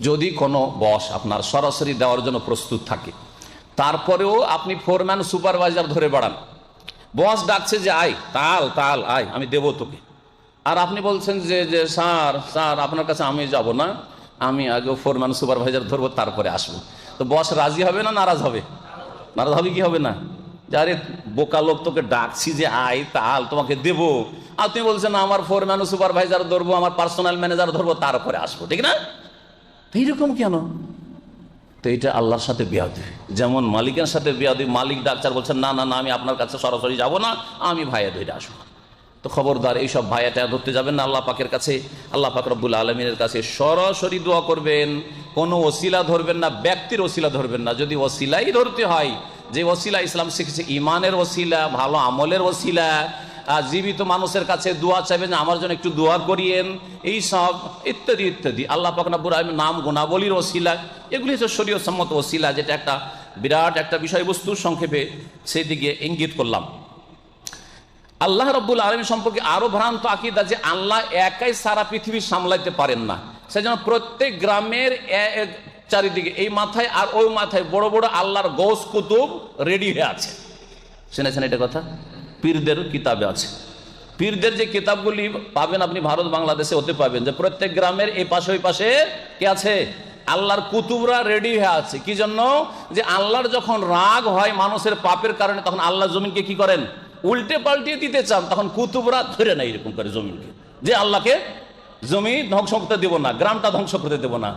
যদি কোনো বস আপনার সরাসরি দেওয়ার জন্য প্রস্তুত থাকে, তারপরেও আপনি ফোরম্যান সুপারভাইজার ধরে বাড়ান, বস ডাকছে যে আয় তাল তাল আয় আমি দেবো তোকে, আর আপনি বলছেন যে যে স্যার স্যার আপনার কাছে আমি যাব না, আমি আগে ফোরম্যান সুপারভাইজার ধরবো তারপরে আসবো, তো বস রাজি হবে না নারাজ হবে? নারাজ হবে কি হবে না? যে আরে বোকা লোক, তোকে ডাকছি যে আয় তাল তোমাকে দেবো, আর তুমি বলছেন আমার ফোরম্যান সুপারভাইজার ধরবো, আমার পার্সোনাল ম্যানেজার ধরবো তারপরে আসবো, ঠিক না? এইরকম কেন? তো এটা আল্লাহর সাথে বেয়াদবি। যেমন মালিকের সাথে বেয়াদবি, মালিক ডাক্তার বলছেন না না না আমি আপনার কাছে সরাসরি যাব না, আমি ভাইয়া ধরে আসবো। তো খবরদার এইসব ভাইয়াটা ধরতে যাবেন না আল্লাহ পাকের কাছে। আল্লাহ পাক রব্বুল আলমিনের কাছে সরাসরি দোয়া করবেন, কোনো ওসিলা ধরবেন না, ব্যক্তির ওসিলা ধরবেন না। যদি ওসিলাই ধরতে হয়, যে ওসিলা ইসলাম শিখেছে ইমানের ওসিলা, ভালো আমলের ওসিলা, জীবিত মানুষের কাছে দোয়া চাইবেন আমার জন্য একটু দোয়া করিয়েন, এই সব ইত্যাদি ইত্যাদি, আল্লাহ পাক রব্বুল আলামিন নাম গুণাবলীর ওসিলা, এগুলি হচ্ছে শরীয়ত সম্মত ওসিলা, যেটা একটা বিরাট একটা বিষয়বস্তু, সংক্ষেপে সেই দিকে ইঙ্গিত করলাম। আল্লাহ রব্বুল আলামিন সম্পর্কে আরো ভ্রান্ত আকীদা যে আল্লাহ একাই সারা পৃথিবী সামলাইতে পারেন না, সেজন্য প্রত্যেক গ্রামের চারিদিকে এই মাথায় আর ওই মাথায় বড় বড় আল্লাহর গৌস কুতুব রেডি হয়ে আছে। শুনেছেন এটা কথা? পীরদের কিতাবে আছে, পীরদের যে কিতাবগুলি পাবেন আপনি ভারত বাংলাদেশে হতে পাবেন, যে প্রত্যেক গ্রামের এই পাশে ওই পাশে কে আছে? আল্লাহর কুতুবরা রেডি হয়ে আছে। কি জন্য? যে আল্লাহর যখন রাগ হয় মানুষের পাপের কারণে, তখন আল্লাহ জমিনকে কি করেন? উল্টে পাল্টিয়ে দিতে চান, তখন কুতুবরা ধরে না এরকম করে জমিনকে, যে আল্লাহকে জমি ধ্বংস করতে দেব না, গ্রামটা ধ্বংস করতে দেব না,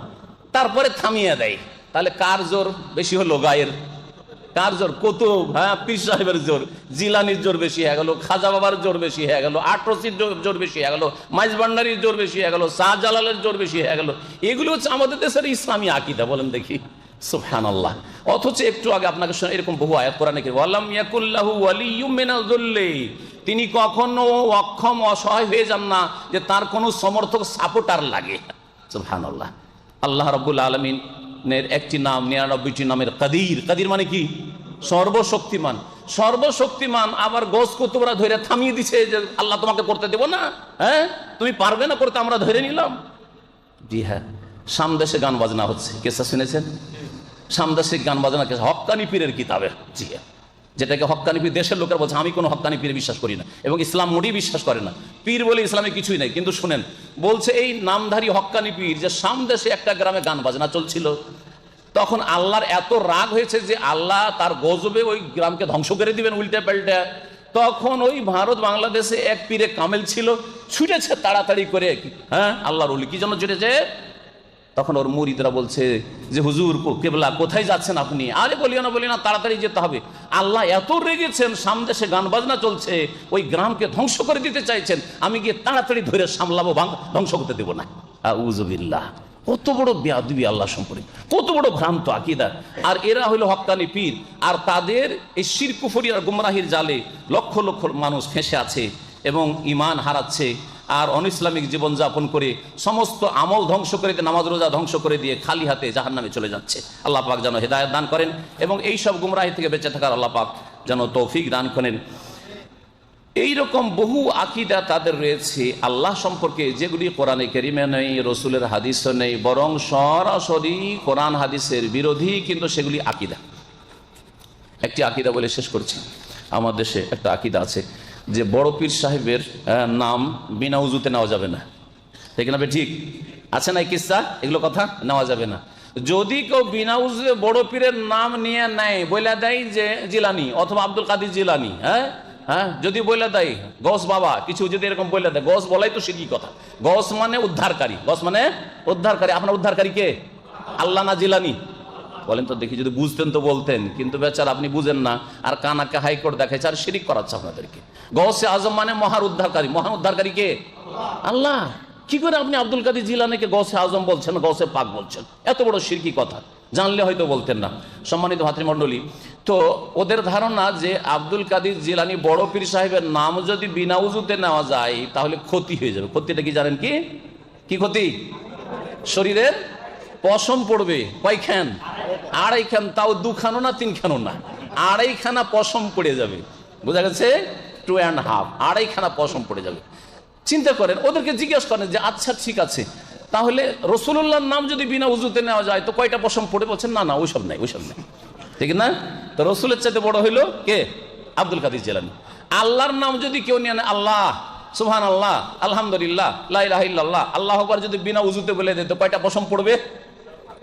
তারপরে থামিয়ে দেয়। তাহলে কার জোর বেশি হলো? গায়ের। কার জোর? কুতুব, হ্যাঁ, পীর সাহেবের জোর, জিলানির জোর বেশি হয়ে গেল, খাজা বাবার জোর বেশি হয়ে গেল, আটরসির জোর বেশি হয়ে গেল, মাইজ ভান্ডারির জোর বেশি হয়ে গেল, শাহজালালের জোর বেশি হয়ে গেল। এগুলো হচ্ছে আমাদের দেশের ইসলামী আকীদা, বলেন দেখি। সুবহানাল্লাহ। অথচ একটু আগে আপনাকে এরকম বহু আয়াত কোরআনে কি, ওয়ালাম ইয়াকুল্লাহু ওয়ালিয়্যুম মিনাল যুল্লি, তিনি কখনো অক্ষম অসহায় হয়ে যান না যে তার কোনো সমর্থক সাপোর্টার লাগে। সুবহানাল্লাহ। আল্লাহ রাব্বুল আলামিনের একটি নাম 99টি নামের কাদির। কাদির মানে কি? সর্বশক্তিমান। সর্বশক্তিমান। আবার গোস কুতুবরা ধরে থামিয়ে দিছে যে আল্লাহ তোমাকে করতে দেব না, হ্যাঁ তুমি পারবে না করতে, আমরা ধরে নিলাম। জি হ্যাঁ, সামদেশে গান বাজনা হচ্ছে, কেসা শুনেছেন? সামদেশে গান বাজনা কেসা, হক্কানি পীরের কিতাবে। জি হ্যাঁ, যেটাকে হক্কানি পীর দেশের লোকের বলছে, আমি কোনো হক্কানি পীরে বিশ্বাস করি না এবং ইসলাম মোটেই বিশ্বাস করে না, পীর বলে ইসলামে কিছুই নাই। কিন্তু শুনেন, বলছে এই নামধারী হক্কানি পীর যে সামদেশে একটা গ্রামে গান বাজনা চলছিল, তখন আল্লাহর এত রাগ হয়েছে যে আল্লাহ তার গজবে ওই গ্রামকে ধ্বংস করে দিবেন উল্টে পাল্টে। তখন ওই ভারত বাংলাদেশে এক পীরে কামেল ছিল, ছুটেছে তাড়াতাড়ি করে, হ্যাঁ আল্লাহর ওলি। কি জন্য ছুটেছে? তখন ওর মুরিদরা বলছে যে হুজুর কেবলা কোথায় যাচ্ছেন আপনি? আরে বলিও না তাড়াতাড়ি যেতে হবে, আল্লাহ এত রেগেছেন, সামদেশে গান বাজনা চলছে, ওই গ্রামকে ধ্বংস করে দিতে চাইছেন, আমি গিয়ে তাড়াতাড়ি ধরে সামলাবো, ধ্বংস করতে দেবো না। আউযুবিল্লাহ। কত বড় বেয়াদবি আল্লাহ সম্পর্কে, কত বড় ভ্রান্ত আকীদা। আর এরা হলো হক্কানি পীর, আর তাদের এই শিরক কুফরি আর গুমরাহির জালে লক্ষ লক্ষ মানুষ ফেঁসে আছে এবং ঈমান হারাচ্ছে, আর অনইসলামিক জীবনযাপন করে সমস্ত আমল ধ্বংস করে দিয়ে, নামাজ রোজা ধ্বংস করে দিয়ে খালি হাতে জাহান্নামে চলে যাচ্ছে। আল্লাহ পাক যেন হেদায়েত দান করেন এবং এই সব গুমরাহি থেকে বেঁচে থাকার আল্লাহ পাক যেন তৌফিক দান করেন। এইরকম বহু আকীদা তাদের রয়েছে আল্লাহ সম্পর্কে, যেগুলি কোরআনে কারিমে নেই, রসুলের হাদিসও নেই, বরং সরাসরি কোরআন হাদিসের বিরোধী, কিন্তু সেগুলি আকীদা। একটি আকীদা বলে শেষ করছি। আমার দেশে একটা আকীদা আছে যে বড় পীর সাহেবের নাম বিনা উজুতে নেওয়া যাবে না, ঠিক না? ঠিক আছে না এই কিস্সা? এগুলো কথা নেওয়া যাবে না। যদি কেউ বিনা উজুতে বড় পীরের নাম নিয়ে নেয়, বলে দেয় যে জিলানি অথবা আব্দুল কাদের জিলানি, হ্যাঁ যদি বলে দেয় গস বাবা, কিছু যদি এরকম বলে দেয়, গস বলাই তো শিরকি কথা। গস মানে উদ্ধারকারী, গস মানে উদ্ধারকারী। আপনার উদ্ধারকারী কে? আল্লাহ না জিলানি? বলেন তো দেখি, যদি বুঝতেন তো বলতেন, কিন্তু বেচার আপনি বুঝেন না, আর কানাকে হাইকোর্ট দেখাচ্ছে আর শিরিক করাচ্ছে আপনাদেরকে। গৌসে আজম মানে মহান উদ্ধারকারী। মহান উদ্ধারকারী কে? আল্লাহ। কি করে আপনি আব্দুল কাদের জিলানিকে গৌসে আজম বলছেন, গৌসে পাক বলছেন? এত বড় শিরকি কথা, জানলে হয়তো বলতেন না। সম্মানিত ভাতৃমণ্ডলী, তো ওদের ধারণা যে আব্দুল কাদের জিলানি বড় পীর সাহেবের নাম যদি বিনা উজুতে নেওয়া যায় তাহলে ক্ষতি হয়ে যাবে। ক্ষতিটা কি জানেন? কি কি ক্ষতি? শরীরের পশম পড়বে। কয়খান? 2.5 খান। তাও 2 খানও না, 3 খানও না, 2.5 খানা পশম পড়ে যাবে। বোঝা গেছে? 2.5, 2.5 খানা পশম পড়ে যাবে। চিন্তা করেন, ওদেরকে জিজ্ঞেস করেন যে আচ্ছা ঠিক আছে, তাহলে রসুল্লাহর নাম যদি বিনা উজুতে নেওয়া যায় তো কয়টা পশম পড়ে? বলছেন না না ওইসব নাই, ওইসব নাই, ঠিক না? তো রসুলের চাইতে বড় হইলো কে? আব্দুল কাদের জিলানী। আল্লাহর নাম যদি কেউ নিয়ে নেয়, আল্লাহ, সুবহানাল্লাহ, আলহামদুলিল্লাহ, লা ইলাহা ইল্লাল্লাহ, আল্লাহু আকবার যদি বিনা উজুতে বলে দেয় তো কয়টা পশম পড়বে?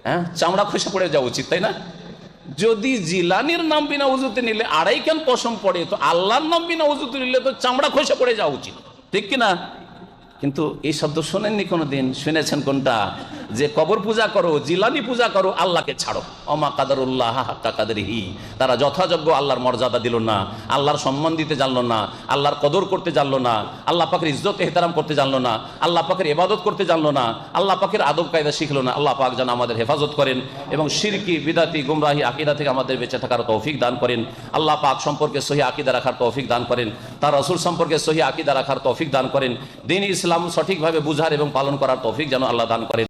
হ্যাঁ, চামড়া খসে পড়ে যাওয়া উচিত, তাই না? যদি জিলানির নাম বিনা উজুতে নিলে 2.5 কান পশম পড়ে, তো আল্লাহর নাম বিনা উজুতে নিলে তো চামড়া খসে পড়ে যাওয়া উচিত, ঠিক কিনা? কিন্তু এই শব্দ শোনেননি কোনোদিন? শুনেছেন কোনটা? যে কবর পূজা করো, জিলানি পূজা করো, আল্লাহকে ছাড়ো। অমা কাদারুল্লাহ হাক্কা কাদরিহি, তারা যথাযোগ্য আল্লাহর মর্যাদা দিল না, আল্লাহর সম্মান দিতে জানলো না, আল্লাহর কদর করতে জানলো না, আল্লাহ পাকের ইজ্জত এহতারাম করতে জানলো না, আল্লাহ পাকের ইবাদত করতে জানলো না, আল্লাহ পাকের আদব কায়দা শিখলো না। আল্লাহ পাক যেন আমাদের হেফাজত করেন এবং শিরকি, বিদাতি, গুমরাহি আকিদা থেকে আমাদের বেঁচে থাকার তৌফিক দান করেন। আল্লাহ পাক সম্পর্কে সহি আকিদা রাখার তৌফিক দান করেন, তার রাসূল সম্পর্কে সহি আকিদা রাখার তৌফিক দান করেন, দ্বীন ইসলাম সঠিকভাবে বুঝার এবং পালন করার তৌফিক যেন আল্লাহ দান করেন।